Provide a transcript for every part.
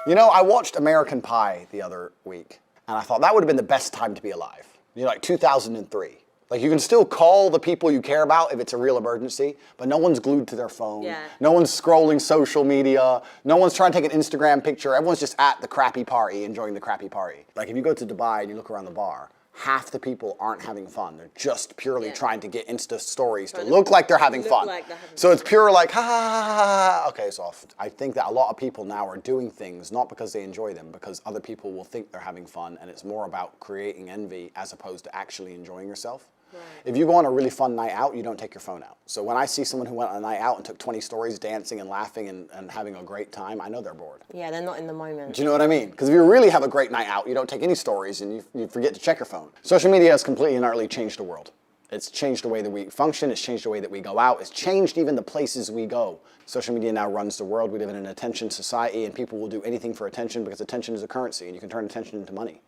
You know, I watched American Pie the other week, and I thought that would have been the best time to be alive. You know, like 2003. Like, you can still call the people you care about if it's a real emergency, but no one's glued to their phone. Yeah. No one's scrolling social media. No one's trying to take an Instagram picture. Everyone's just at the crappy party, enjoying the crappy party. Like, if you go to Dubai and you look around the bar, half the people aren't having fun. They're just purely trying to get Insta stories to look like they're having fun. So it's pure like, ha, ha, ha, ha. Okay, so I think that a lot of people now are doing things not because they enjoy them, because other people will think they're having fun, and it's more about creating envy as opposed to actually enjoying yourself. Right. If you go on a really fun night out, you don't take your phone out. So when I see someone who went on a night out and took 20 stories dancing and laughing and having a great time, I know they're bored. Yeah, they're not in the moment. Do you know what I mean? Because if you really have a great night out, you don't take any stories and you forget to check your phone. Social media has completely and utterly changed the world. It's changed the way that we function. It's changed the way that we go out. It's changed even the places we go. Social media now runs the world. We live in an attention society, and people will do anything for attention because attention is a currency, and you can turn attention into money.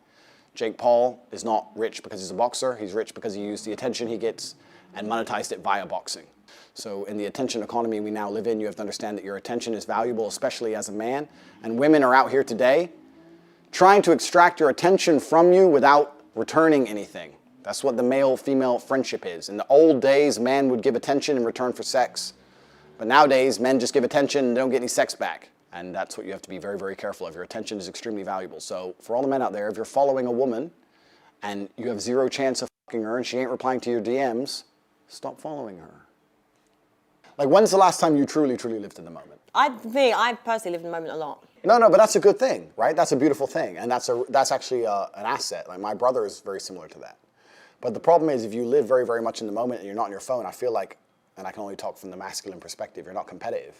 Jake Paul is not rich because he's a boxer. He's rich because he used the attention he gets and monetized it via boxing. So in the attention economy we now live in, you have to understand that your attention is valuable, especially as a man. And women are out here today trying to extract your attention from you without returning anything. That's what the male-female friendship is. In the old days, man would give attention in return for sex. But nowadays, men just give attention and don't get any sex back. And that's what you have to be very, very careful of. Your attention is extremely valuable. So for all the men out there, if you're following a woman and you have zero chance of fucking her and she ain't replying to your DMs, stop following her. Like, when's the last time you truly, truly lived in the moment? I personally live in the moment a lot. No, but that's a good thing, right? That's a beautiful thing. And that's actually an asset. Like, my brother is very similar to that. But the problem is, if you live very, very much in the moment and you're not on your phone, I feel like, and I can only talk from the masculine perspective, you're not competitive.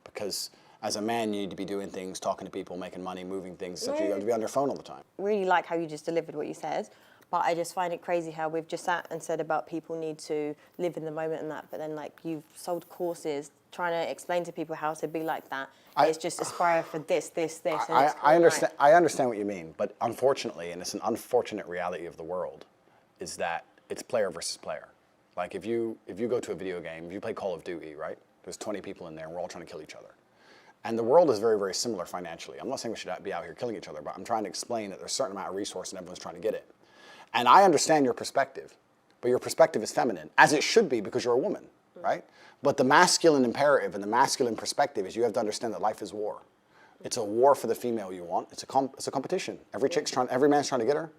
Because as a man, you need to be doing things, talking to people, making money, moving things, so you have to be on your phone all the time. Really like how you just delivered what you said, but I just find it crazy how we've just sat and said about people need to live in the moment and that, but then like you've sold courses trying to explain to people how to be like that. It's just aspire for this. I understand what you mean, but unfortunately, and it's an unfortunate reality of the world, is that it's player versus player. Like if you go to a video game, if you play Call of Duty, right? There's 20 people in there and we're all trying to kill each other. And the world is very, very similar financially. I'm not saying we should be out here killing each other, but I'm trying to explain that there's a certain amount of resource and everyone's trying to get it. And I understand your perspective, but your perspective is feminine, as it should be because you're a woman, right? But the masculine imperative and the masculine perspective is you have to understand that life is war. It's a war for the female you want. It's a competition. Every man's trying to get her.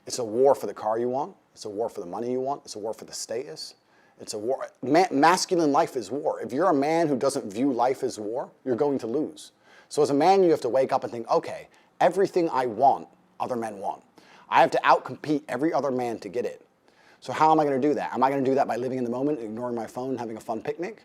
It's a war for the car you want. It's a war for the money you want. It's a war for the status. It's a war. Masculine life is war. If you're a man who doesn't view life as war, you're going to lose. So as a man, you have to wake up and think, okay, everything I want, other men want. I have to outcompete every other man to get it. So how am I going to do that? Am I going to do that by living in the moment, ignoring my phone, having a fun picnic?